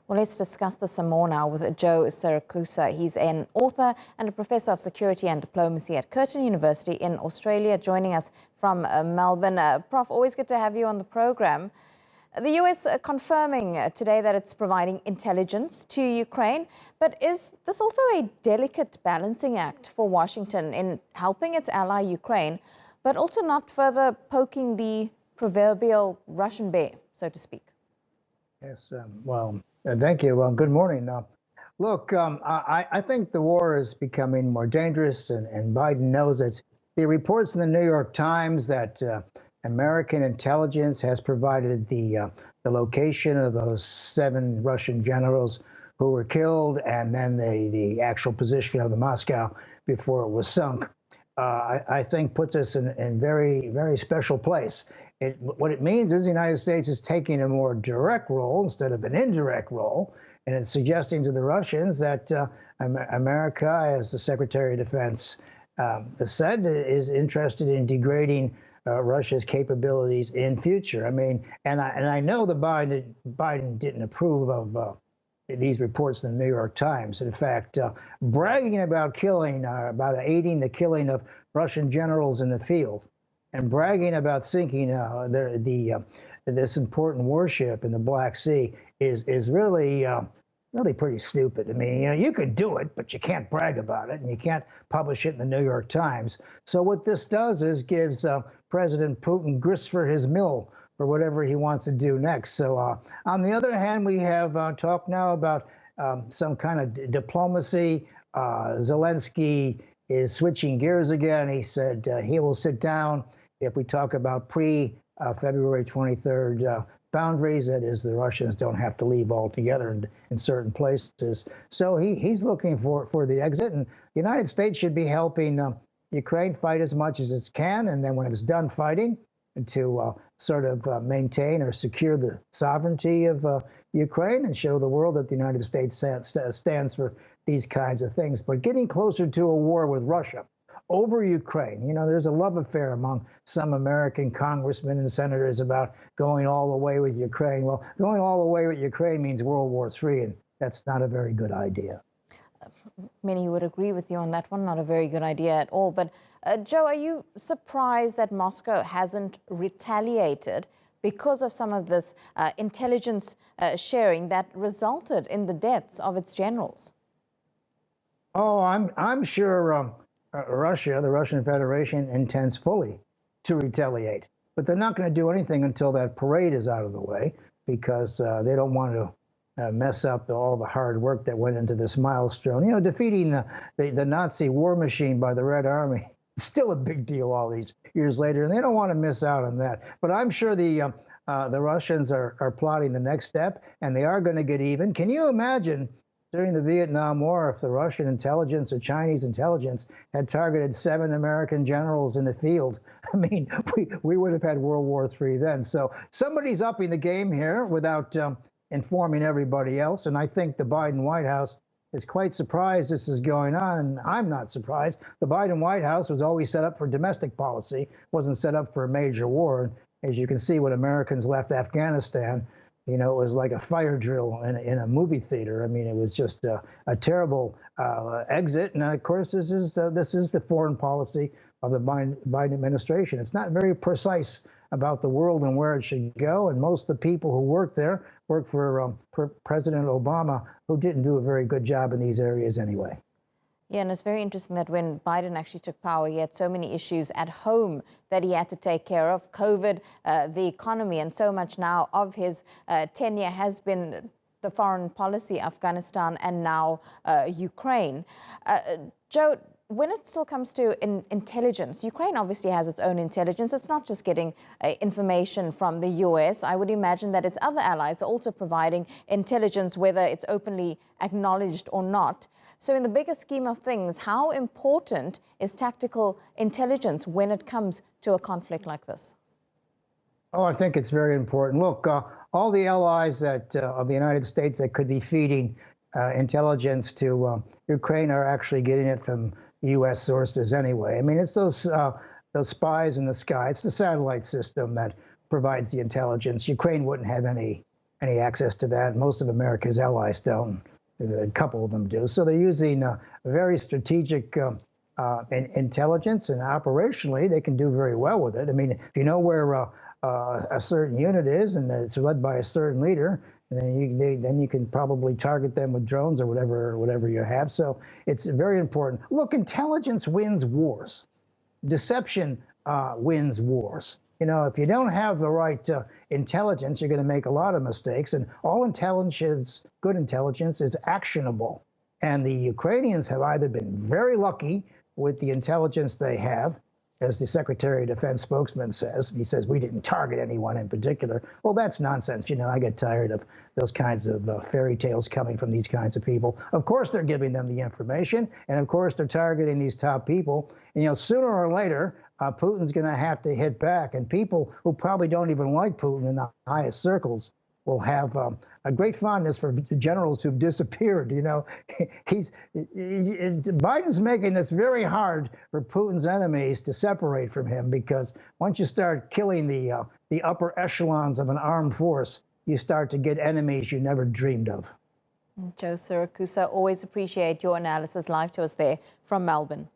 Well, let's discuss this some more now with Joe Siracusa. He's an author and a professor of security and diplomacy at Curtin University in Australia, joining us from Melbourne. Prof, always good to have you on the program. The US confirming today that it's providing intelligence to Ukraine, but is this also a delicate balancing act for Washington in helping its ally Ukraine, but also not further poking the proverbial Russian bear, so to speak? Yes, thank you. Well, good morning. Look, I think the war is becoming more dangerous, and Biden knows it. The reports in the New York Times that American intelligence has provided the location of those 7 Russian generals who were killed, and then the actual position of the Moscow before it was sunk, I think puts us in very, very special place. What it means is the United States is taking a more direct role instead of an indirect role, and it's suggesting to the Russians that America, as the Secretary of Defense has said, is interested in degrading Russia's capabilities in future. I mean, and I know the Biden didn't approve of these reports in the New York Times. In fact, bragging about aiding the killing of Russian generals in the field, and bragging about sinking this important warship in the Black Sea is really pretty stupid. I mean, you can do it, but you can't brag about it, and you can't publish it in the New York Times. So what this does is gives President Putin grist for his mill for whatever he wants to do next. So on the other hand, we have talked now about some kind of diplomacy. Zelensky is switching gears again. He said he will sit down if we talk about pre-February 23rd boundaries. That is, the Russians don't have to leave altogether in certain places. So he's looking for the exit, and the United States should be helping Ukraine fight as much as it can, and then when it's done fighting, to sort of maintain or secure the sovereignty of Ukraine and show the world that the United States stands for these kinds of things. But getting closer to a war with Russia over Ukraine, there's a love affair among some American congressmen and senators about going all the way with Ukraine. Well, going all the way with Ukraine means World War III, and that's not a very good idea. Many would agree with you on that one. Not a very good idea at all. But Joe, are you surprised that Moscow hasn't retaliated because of some of this intelligence sharing that resulted in the deaths of its generals? Oh, I'm sure Russia, the Russian Federation, intends fully to retaliate, but they're not going to do anything until that parade is out of the way, because they don't want to mess up all the hard work that went into this milestone. Defeating the Nazi war machine by the Red Army is still a big deal all these years later, and they don't want to miss out on that. But I'm sure the Russians are plotting the next step, and they are going to get even. Can you imagine during the Vietnam War if the Russian intelligence or Chinese intelligence had targeted 7 American generals in the field? I mean, we would have had World War III then. So somebody's upping the game here without informing everybody else. And I think the Biden White House is quite surprised this is going on, and I'm not surprised. The Biden White House was always set up for domestic policy, wasn't set up for a major war. As you can see, when Americans left Afghanistan, it was like a fire drill in a movie theater. I mean, it was just a terrible exit. And of course, this is the foreign policy of the Biden administration. It's not very precise about the world and where it should go. And most of the people who work there work for President Obama, who didn't do a very good job in these areas anyway. Yeah, and it's very interesting that when Biden actually took power, he had so many issues at home that he had to take care of. COVID, the economy, and so much now of his tenure has been the foreign policy, Afghanistan, and now Ukraine. Joe, when it still comes to intelligence, Ukraine obviously has its own intelligence. It's not just getting information from the US. I would imagine that its other allies are also providing intelligence, whether it's openly acknowledged or not. So in the bigger scheme of things, how important is tactical intelligence when it comes to a conflict like this? Oh, I think it's very important. Look, all the allies of the United States that could be feeding intelligence to Ukraine are actually getting it from U.S. sources anyway. I mean, it's those spies in the sky. It's the satellite system that provides the intelligence. Ukraine wouldn't have any any access to that. Most of America's allies don't. A couple of them do. So they're using very strategic intelligence, and operationally they can do very well with it. I mean, if you know where a certain unit is and it's led by a certain leader, then you can probably target them with drones or whatever you have. So it's very important. Look, intelligence wins wars. Deception wins wars. You know, if you don't have the right intelligence, you're going to make a lot of mistakes. And all intelligence, good intelligence, is actionable. And the Ukrainians have either been very lucky with the intelligence they have, as the Secretary of Defense spokesman says. He says, we didn't target anyone in particular. Well, that's nonsense. You know, I get tired of those kinds of fairy tales coming from these kinds of people. Of course, they're giving them the information. And of course, they're targeting these top people. And, you know, sooner or later, Putin's going to have to hit back. And people who probably don't even like Putin in the highest circles will have a great fondness for generals who've disappeared. You know, Biden's making this very hard for Putin's enemies to separate from him, because once you start killing the upper echelons of an armed force, you start to get enemies you never dreamed of. Joe Siracusa, always appreciate your analysis. Live to us there from Melbourne.